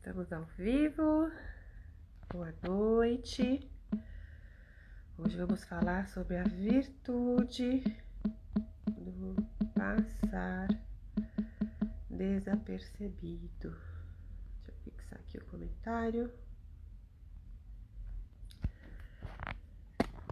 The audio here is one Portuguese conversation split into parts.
Estamos ao vivo, boa noite. Hoje vamos falar sobre a virtude do passar desapercebido. Deixa eu fixar aqui o comentário.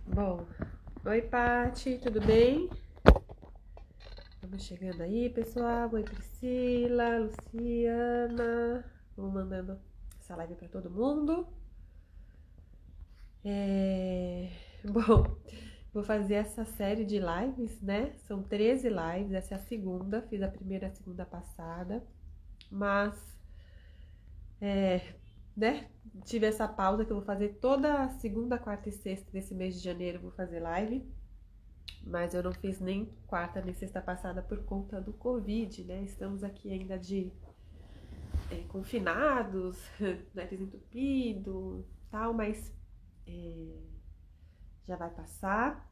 Bom, oi Pati, tudo bem? Vamos chegando aí, pessoal. Oi Priscila, Luciana. Vou mandando essa live para todo mundo. Bom, vou fazer essa série de lives, né? São 13 lives, essa é a segunda. Fiz a primeira e a segunda passada. Mas, né? Tive essa pausa que eu vou fazer toda segunda, quarta e sexta desse mês de janeiro. Vou fazer live. Mas eu não fiz nem quarta nem sexta passada por conta do Covid, né? Estamos aqui ainda confinados, nariz entupido, tal, mas já vai passar,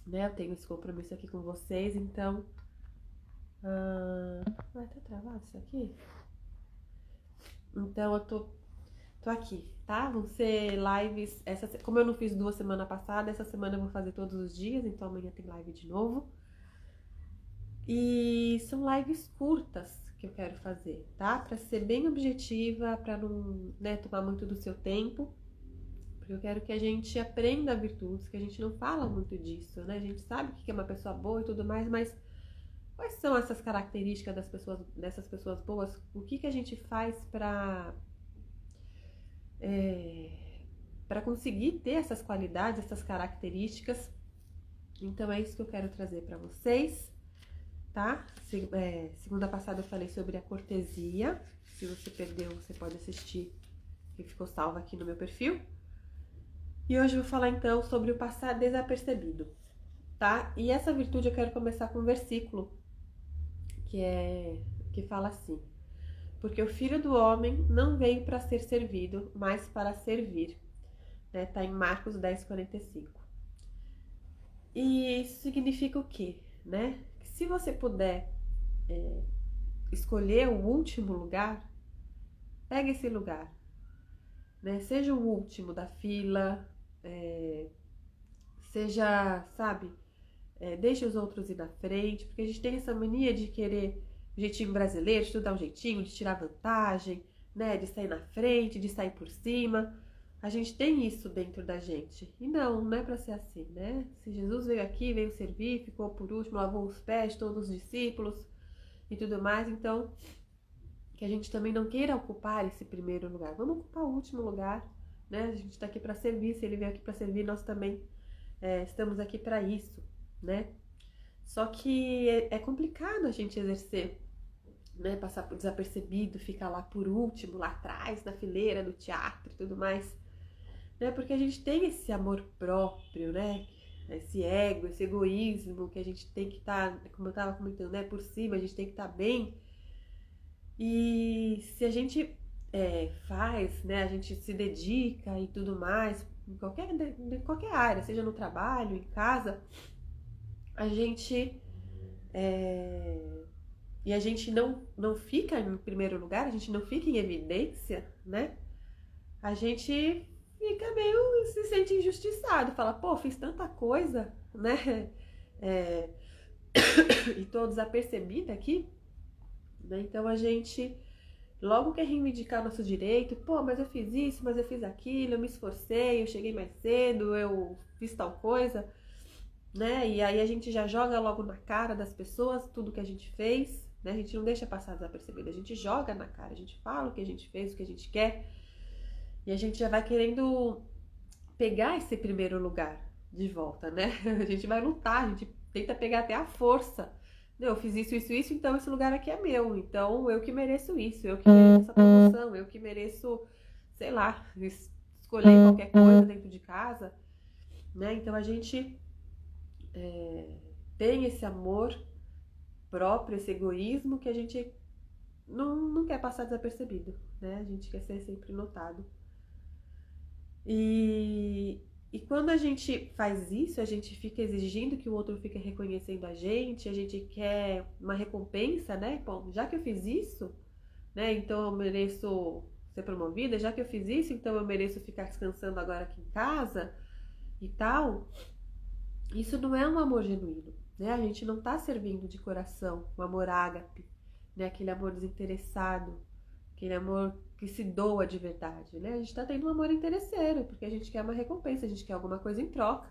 né? Eu tenho esse compromisso aqui com vocês, então... Vai tá travado isso aqui? Então eu tô aqui, tá? Vão ser lives, como eu não fiz 2 semanas passadas, essa semana eu vou fazer todos os dias, então amanhã tem live de novo. E são lives curtas que eu quero fazer, tá? Pra ser bem objetiva, pra não, né, tomar muito do seu tempo. Porque eu quero que a gente aprenda virtudes, que a gente não fala muito disso, né? A gente sabe o que é uma pessoa boa e tudo mais, mas quais são essas características dessas pessoas boas? O que a gente faz para conseguir ter essas qualidades, essas características? Então é isso que eu quero trazer para vocês, tá? Segunda passada eu falei sobre a cortesia. Se você perdeu, você pode assistir, que ficou salvo aqui no meu perfil. E hoje eu vou falar então sobre o passar desapercebido, tá? E essa virtude eu quero começar com um versículo que fala assim: porque o Filho do Homem não veio para ser servido, mas para servir, né? Tá em Marcos 10:45. E isso significa o quê, né? Que se você puder escolher o último lugar, pega esse lugar, né? Seja o último da fila, seja, sabe, deixe os outros ir na frente, porque a gente tem essa mania de querer o jeitinho brasileiro, de tudo dar um jeitinho, de tirar vantagem, né, de sair na frente, de sair por cima. A gente tem isso dentro da gente. E não é pra ser assim, né? Se Jesus veio aqui, veio servir, ficou por último, lavou os pés de todos os discípulos e tudo mais, então que a gente também não queira ocupar esse primeiro lugar. Vamos ocupar o último lugar, né? A gente tá aqui para servir, se ele veio aqui para servir, nós também estamos aqui para isso, né? Só que é complicado a gente exercer, né? Passar por desapercebido, ficar lá por último, lá atrás, na fileira do teatro e tudo mais, né? Porque a gente tem esse amor próprio, né? Esse ego, esse egoísmo que a gente tem que estar, como eu estava comentando, né? Por cima, a gente tem que estar bem. E se a gente faz, né? A gente se dedica e tudo mais, em qualquer área, seja no trabalho, em casa, a gente e a gente não fica em primeiro lugar, a gente não fica em evidência, né? A gente fica meio, se sente injustiçado, fala, pô, fiz tanta coisa, né? E tô desapercebida aqui, né? Então a gente logo quer reivindicar nosso direito, pô, mas eu fiz isso, mas eu fiz aquilo, eu me esforcei, eu cheguei mais cedo, eu fiz tal coisa, né? E aí a gente já joga logo na cara das pessoas tudo que a gente fez, né? A gente não deixa passar desapercebido, a gente joga na cara, a gente fala o que a gente fez, o que a gente quer, e a gente já vai querendo pegar esse primeiro lugar de volta, né? A gente vai lutar, a gente tenta pegar até a força. Eu fiz isso, então esse lugar aqui é meu, então eu que mereço isso, eu que mereço essa promoção, eu que mereço, sei lá, escolher qualquer coisa dentro de casa, né? Então a gente tem esse amor próprio, esse egoísmo que a gente não quer passar desapercebido, né? A gente quer ser sempre notado. E quando a gente faz isso, a gente fica exigindo que o outro fique reconhecendo a gente quer uma recompensa, né? Bom, já que eu fiz isso, né? Então eu mereço, ser promovida, já que eu fiz isso, então eu mereço ficar descansando agora aqui em casa e tal. Isso não é um amor genuíno, né? A gente não tá servindo de coração, o amor ágape, né? Aquele amor desinteressado, aquele amor que se doa de verdade, né? A gente tá tendo um amor interesseiro, porque a gente quer uma recompensa, a gente quer alguma coisa em troca,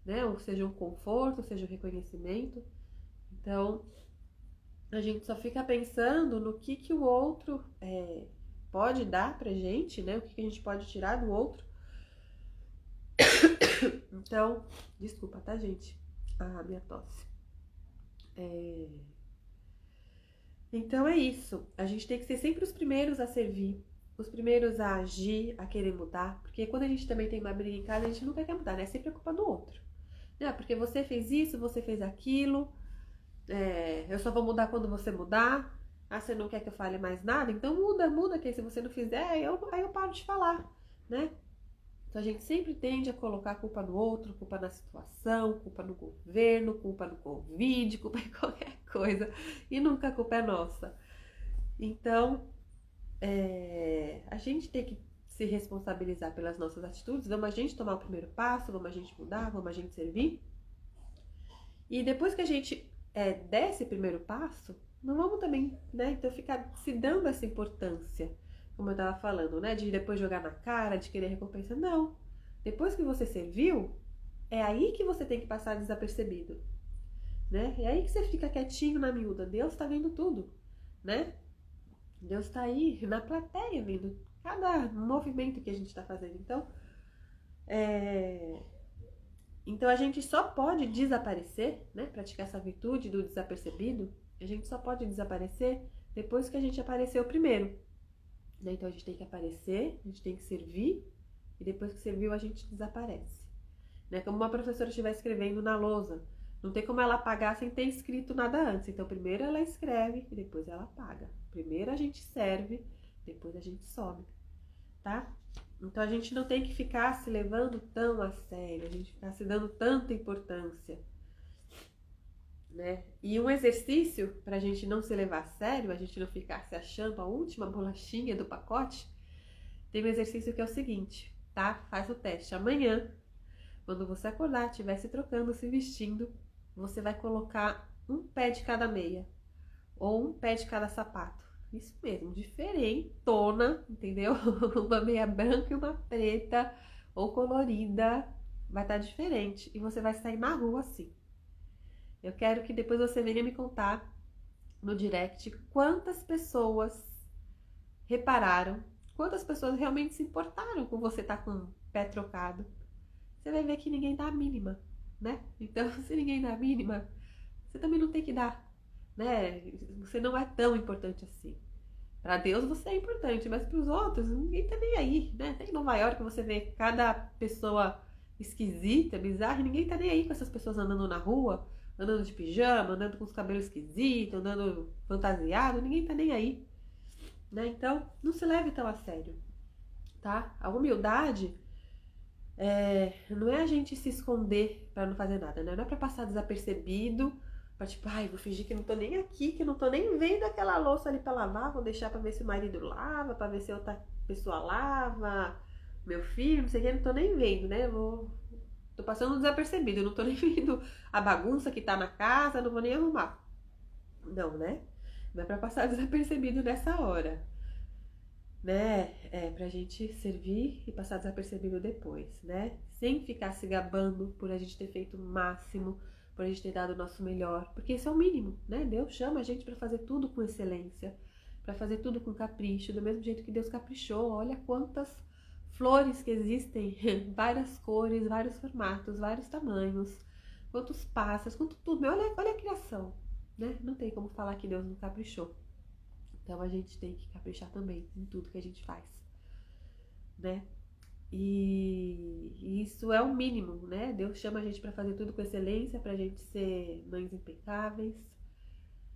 né? Ou seja, um conforto, ou seja, um reconhecimento. Então, a gente só fica pensando no que o outro pode dar pra gente, né? O que a gente pode tirar do outro. Então, desculpa, tá, gente? A minha tosse. Então é isso. A gente tem que ser sempre os primeiros a servir, os primeiros a agir, a querer mudar. Porque quando a gente também tem uma briga em casa, a gente nunca quer mudar, né? É sempre a culpa do outro. Porque você fez isso, você fez aquilo. Eu só vou mudar quando você mudar. Ah, você não quer que eu fale mais nada? Então muda, que se você não fizer, aí eu paro de falar, né? Então a gente sempre tende a colocar a culpa no outro, culpa na situação, culpa no governo, culpa no Covid, culpa em qualquer coisa. E nunca a culpa é nossa. Então, a gente tem que se responsabilizar pelas nossas atitudes. Vamos a gente tomar o primeiro passo, vamos a gente mudar, vamos a gente servir. E depois que a gente der esse primeiro passo, não vamos também, né? Então ficar se dando essa importância, como eu tava falando, né? De depois jogar na cara, de querer recompensa. Não. Depois que você serviu, é aí que você tem que passar desapercebido, né? É aí que você fica quietinho na miúda. Deus tá vendo tudo, né? Deus tá aí na plateia vendo cada movimento que a gente tá fazendo. Então a gente só pode desaparecer, né? Praticar essa virtude do desapercebido. A gente só pode desaparecer depois que a gente apareceu primeiro, né? Então a gente tem que aparecer, a gente tem que servir, e depois que serviu a gente desaparece, né? Como uma professora estiver escrevendo na lousa, não tem como ela apagar sem ter escrito nada antes. Então primeiro ela escreve e depois ela apaga. Primeiro a gente serve, depois a gente some, tá? Então a gente não tem que ficar se levando tão a sério, a gente ficar se dando tanta importância, né? E um exercício pra gente não se levar a sério, a gente não ficar se achando a última bolachinha do pacote, tem um exercício que é o seguinte, tá? Faz o teste. Amanhã, quando você acordar, estiver se trocando, se vestindo, você vai colocar um pé de cada meia ou um pé de cada sapato. Isso mesmo, diferentona, entendeu? Uma meia branca e uma preta ou colorida, vai estar diferente. E você vai sair na rua assim. Eu quero que depois você venha me contar no direct quantas pessoas repararam, quantas pessoas realmente se importaram com você estar com o pé trocado. Você vai ver que ninguém dá a mínima, né? Então, se ninguém dá a mínima, você também não tem que dar, né? Você não é tão importante assim. Para Deus você é importante, mas para os outros ninguém tá nem aí, né? Tem em Nova York você vê cada pessoa esquisita, bizarra, e ninguém tá nem aí com essas pessoas andando na rua, andando de pijama, andando com os cabelos esquisitos, andando fantasiado, ninguém tá nem aí, né? Então, não se leve tão a sério, tá? A humildade não é a gente se esconder para não fazer nada, né? Não é para passar desapercebido, pra tipo, ai, vou fingir que não tô nem aqui, que não tô nem vendo aquela louça ali pra lavar, vou deixar pra ver se o marido lava, pra ver se outra pessoa lava, meu filho, não sei o que, não tô nem vendo, né? Tô passando desapercebido, não tô nem vendo a bagunça que tá na casa, não vou nem arrumar. Não, né? Não é pra passar desapercebido nessa hora, né? Pra gente servir e passar desapercebido depois, né? Sem ficar se gabando por a gente ter feito o máximo, por a gente ter dado o nosso melhor, porque isso é o mínimo, né? Deus chama a gente para fazer tudo com excelência, para fazer tudo com capricho, do mesmo jeito que Deus caprichou. Olha quantas flores que existem, várias cores, vários formatos, vários tamanhos, quantos pássaros, quanto tudo. Olha a criação, né? Não tem como falar que Deus não caprichou. Então a gente tem que caprichar também em tudo que a gente faz, né? E isso é o mínimo, né? Deus chama a gente para fazer tudo com excelência, pra gente ser mães impecáveis,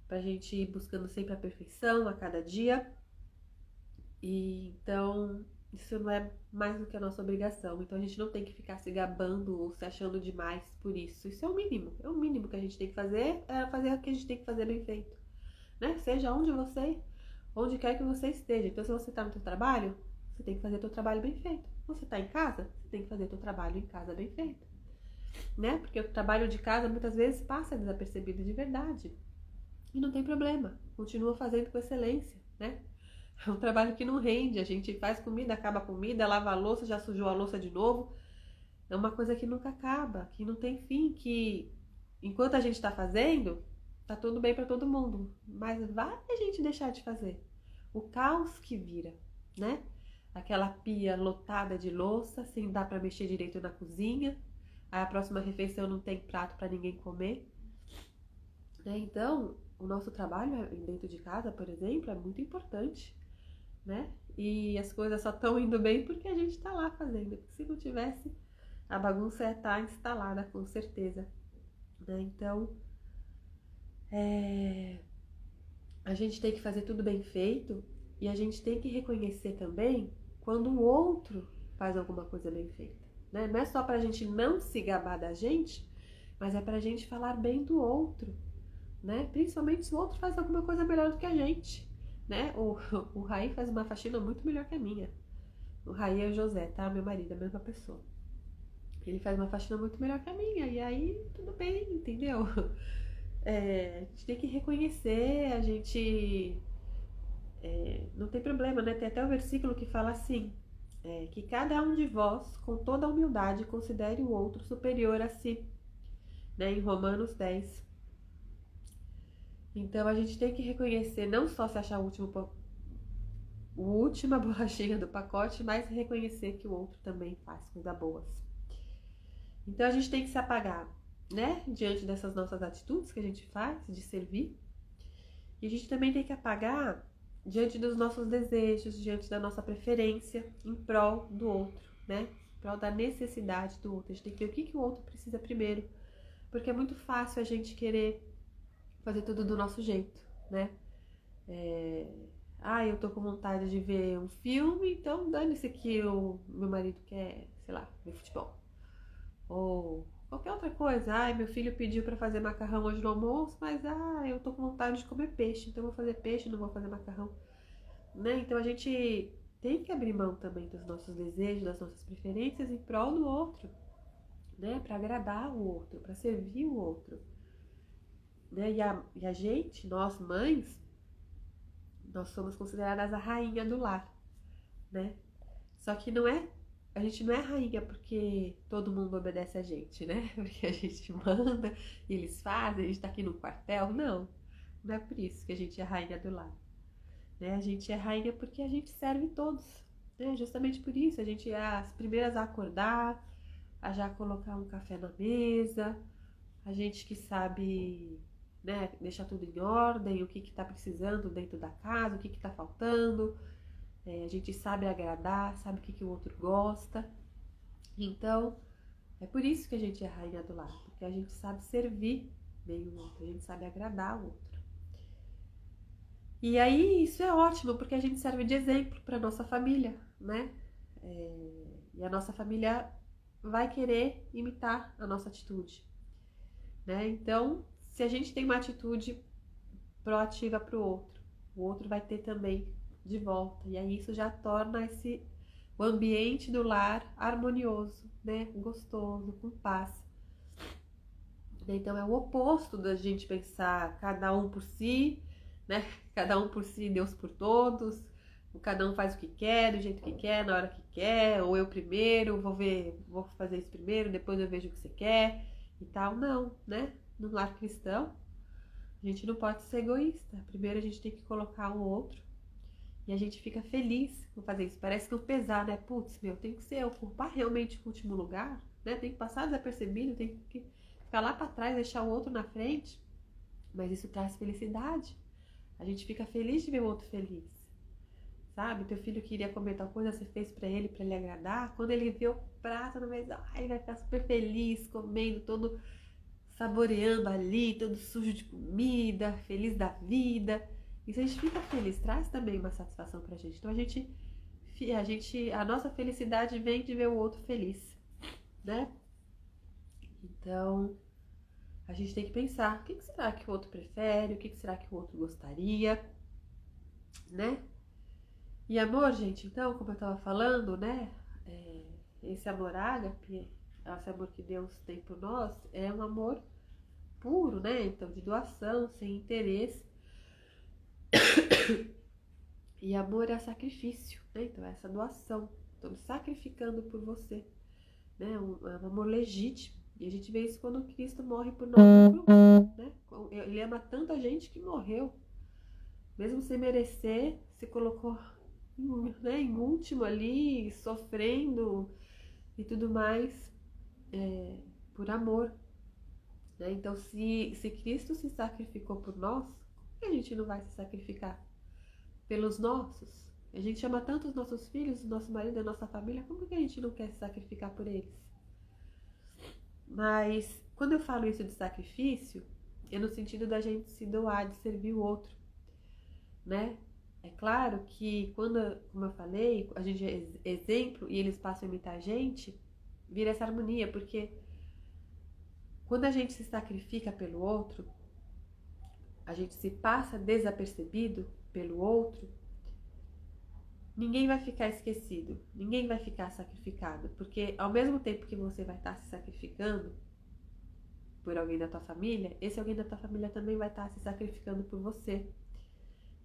pra gente ir buscando sempre a perfeição a cada dia. E então, isso não é mais do que a nossa obrigação. Então a gente não tem que ficar se gabando ou se achando demais por isso. Isso é o mínimo. É o mínimo que a gente tem que fazer, é fazer o que a gente tem que fazer bem feito, né? Seja onde você onde quer que você esteja. Então, se você está no seu trabalho, você tem que fazer o seu trabalho bem feito. Se você está em casa, você tem que fazer o seu trabalho em casa bem feito, né? Porque o trabalho de casa muitas vezes passa desapercebido de verdade. E não tem problema, continua fazendo com excelência, né? É um trabalho que não rende, a gente faz comida, acaba a comida, lava a louça, já sujou a louça de novo. É uma coisa que nunca acaba, que não tem fim, que enquanto a gente está fazendo, tá tudo bem para todo mundo. Mas vai a gente deixar de fazer. O caos que vira, né? Aquela pia lotada de louça, sem dar para mexer direito na cozinha. Aí a próxima refeição não tem prato para ninguém comer. Então, o nosso trabalho dentro de casa, por exemplo, é muito importante, né? E as coisas só estão indo bem porque a gente está lá fazendo. Porque se não tivesse, a bagunça ia estar instalada, com certeza, né? Então, a gente tem que fazer tudo bem feito e a gente tem que reconhecer também quando o outro faz alguma coisa bem feita, né? Não é só pra gente não se gabar da gente, mas é pra gente falar bem do outro, né? Principalmente se o outro faz alguma coisa melhor do que a gente, né? O Raí faz uma faxina muito melhor que a minha. O Raí é o José, tá? Meu marido, a mesma pessoa. Ele faz uma faxina muito melhor que a minha, e aí tudo bem, entendeu? A gente tem que reconhecer, a gente... não tem problema, né? Tem até o versículo que fala assim, que cada um de vós, com toda a humildade, considere o outro superior a si, né? Em Romanos 10. Então a gente tem que reconhecer, não só se achar a última bolachinha do pacote, mas reconhecer que o outro também faz coisas boas. Então a gente tem que se apagar, né? Diante dessas nossas atitudes que a gente faz de servir. E a gente também tem que apagar diante dos nossos desejos, diante da nossa preferência, em prol do outro, né? Em prol da necessidade do outro. A gente tem que ver o que o outro precisa primeiro. Porque é muito fácil a gente querer fazer tudo do nosso jeito, né? Eu tô com vontade de ver um filme, então dane-se que o meu marido quer, sei lá, ver futebol. Ou qualquer outra coisa. Meu filho pediu pra fazer macarrão hoje no almoço, mas eu tô com vontade de comer peixe, então eu vou fazer peixe, não vou fazer macarrão, né? Então a gente tem que abrir mão também dos nossos desejos, das nossas preferências em prol do outro, né? Pra agradar o outro, pra servir o outro, né? E a gente, nós mães, nós somos consideradas a rainha do lar, né? Só que a gente não é rainha porque todo mundo obedece a gente, né? Porque a gente manda e eles fazem, a gente tá aqui no quartel. Não é por isso que a gente é rainha do lar, né? A gente é rainha porque a gente serve todos, né? Justamente por isso, a gente é as primeiras a acordar, a já colocar um café na mesa, a gente que sabe, né, deixar tudo em ordem, o que tá precisando dentro da casa, o que tá faltando. A gente sabe agradar, sabe o que o outro gosta. Então, é por isso que a gente é rainha do lar, porque a gente sabe servir bem o outro, a gente sabe agradar o outro. E aí, isso é ótimo, porque a gente serve de exemplo para nossa família, né? E a nossa família vai querer imitar a nossa atitude, né? Então, se a gente tem uma atitude proativa para o outro vai ter também de volta. E aí isso já torna o ambiente do lar harmonioso, né? Gostoso, com paz. Então é o oposto da gente pensar cada um por si, né? Cada um por si, Deus por todos. Cada um faz o que quer, do jeito que quer, na hora que quer, ou eu primeiro, vou fazer isso primeiro, depois eu vejo o que você quer e tal. Não, né? No lar cristão, a gente não pode ser egoísta. Primeiro a gente tem que colocar o outro e a gente fica feliz com fazer isso. Parece que é um pesar, né? Putz, tem que ser ocupar realmente o último lugar, né? Tem que passar desapercebido, tem que ficar lá para trás, deixar o outro na frente. Mas isso traz felicidade. A gente fica feliz de ver o outro feliz. Sabe? Teu filho queria comer tal coisa, você fez pra ele agradar. Quando ele vê o prato na mesa, ele vai ficar super feliz, comendo, todo saboreando ali, todo sujo de comida, feliz da vida. E se a gente fica feliz, traz também uma satisfação pra gente. Então a nossa felicidade vem de ver o outro feliz, né? Então, a gente tem que pensar, o que será que o outro prefere, o que será que o outro gostaria, né? E amor, gente, então, como eu estava falando, né? Esse amor ágape, esse amor que Deus tem por nós, é um amor puro, né? Então, de doação, sem interesse. E amor é sacrifício, né? Então, é essa doação. Estou me sacrificando por você, né? É um amor legítimo. E a gente vê isso quando Cristo morre por nós na cruz, né? Ele ama tanta gente que morreu, mesmo sem merecer, se colocou, né, em último ali, sofrendo e tudo mais, por amor, né? Então, se Cristo se sacrificou por nós, por que a gente não vai se sacrificar pelos nossos? A gente ama tanto os nossos filhos, o nosso marido, a nossa família, como que a gente não quer se sacrificar por eles? Mas quando eu falo isso de sacrifício, é no sentido da gente se doar, de servir o outro, né? É claro que quando, como eu falei, a gente é exemplo e eles passam a imitar a gente, vira essa harmonia, porque quando a gente se sacrifica pelo outro, a gente se passa desapercebido pelo outro, ninguém vai ficar esquecido, ninguém vai ficar sacrificado, porque ao mesmo tempo que você vai estar se sacrificando por alguém da tua família, esse alguém da tua família também vai estar se sacrificando por você.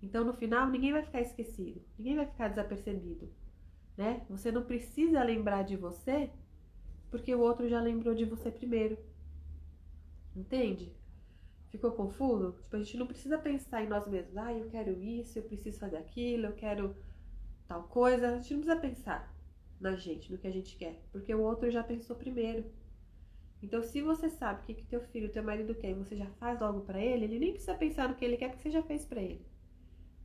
Então, no final, ninguém vai ficar esquecido, ninguém vai ficar desapercebido, né? Você não precisa lembrar de você, porque o outro já lembrou de você primeiro. Entende? Ficou confuso? Tipo, a gente não precisa pensar em nós mesmos. Ah, eu quero isso, eu preciso fazer aquilo, eu quero tal coisa. A gente não precisa pensar na gente, no que a gente quer, porque o outro já pensou primeiro. Então, se você sabe o que teu filho, teu marido quer e você já faz logo pra ele, ele nem precisa pensar no que ele quer, porque você já fez pra ele.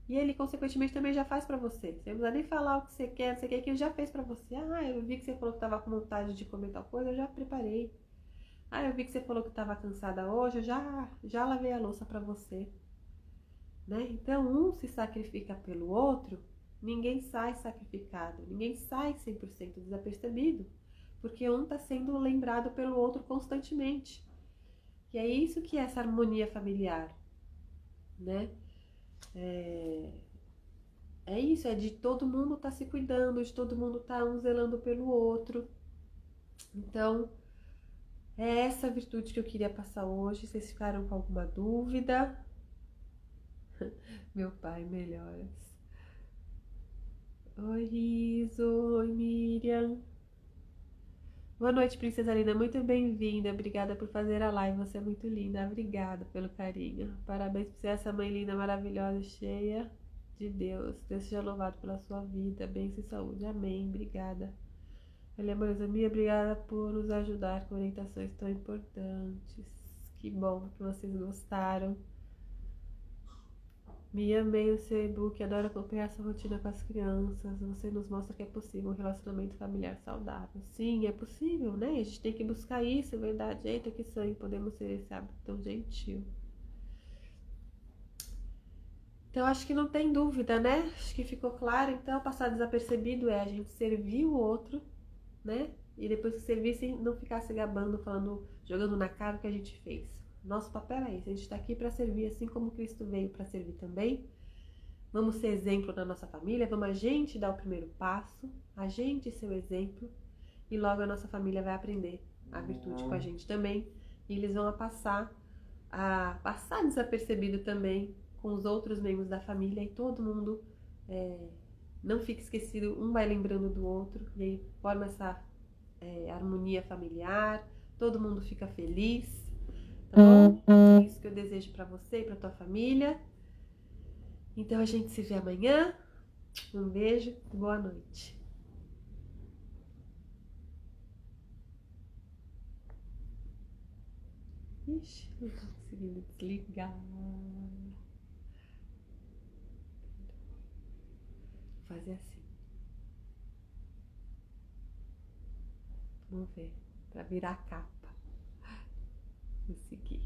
E ele, consequentemente, também já faz pra você. Você não precisa nem falar o que você quer, não sei o que ele já fez pra você. Ah, eu vi que você falou que tava com vontade de comer tal coisa, eu já preparei. Ah, eu vi que você falou que tava cansada hoje, eu já lavei a louça pra você. Né? Então, um se sacrifica pelo outro, ninguém sai sacrificado, ninguém sai 100% desapercebido, porque um está sendo lembrado pelo outro constantemente. E é isso que é essa harmonia familiar, né? É isso, é de todo mundo estar se cuidando, de todo mundo estar um zelando pelo outro. Então, é essa virtude que eu queria passar hoje. Vocês ficaram com alguma dúvida? Meu pai, melhoras. Oi, Riso. Oi, Miriam. Boa noite, Princesa Linda. Muito bem-vinda. Obrigada por fazer a live. Você é muito linda. Obrigada pelo carinho. Parabéns por ser essa mãe linda, maravilhosa, cheia de Deus. Deus seja louvado pela sua vida. Bênção e saúde. Amém. Obrigada. Olha, amorosa minha, obrigada por nos ajudar com orientações tão importantes. Que bom que vocês gostaram. Me amei o seu e-book, adoro acompanhar essa rotina com as crianças. Você nos mostra que é possível um relacionamento familiar saudável. Sim, é possível, né? A gente tem que buscar isso, é verdade. Eita, que sonho, podemos ser esse hábito tão gentil. Então, acho que não tem dúvida, né? Acho que ficou claro. Então, passar desapercebido é a gente servir o outro, né? E depois que servir, sem não ficar se gabando, falando, jogando na cara o que a gente fez. Nosso papel é esse, a gente está aqui para servir, assim como Cristo veio para servir também. Vamos ser exemplo na nossa família, vamos a gente dar o primeiro passo, a gente ser o exemplo, e logo a nossa família vai aprender a virtude com a gente também, e eles vão passar desapercebido também com os outros membros da família, e todo mundo não fica esquecido, um vai lembrando do outro, e aí forma essa harmonia familiar, todo mundo fica feliz, tá bom? É isso que eu desejo para você e para tua família. Então a gente se vê amanhã. Um beijo e boa noite. Ixi, não tô conseguindo desligar. Vou fazer assim. Vamos ver. Pra virar a capa. Vou seguir.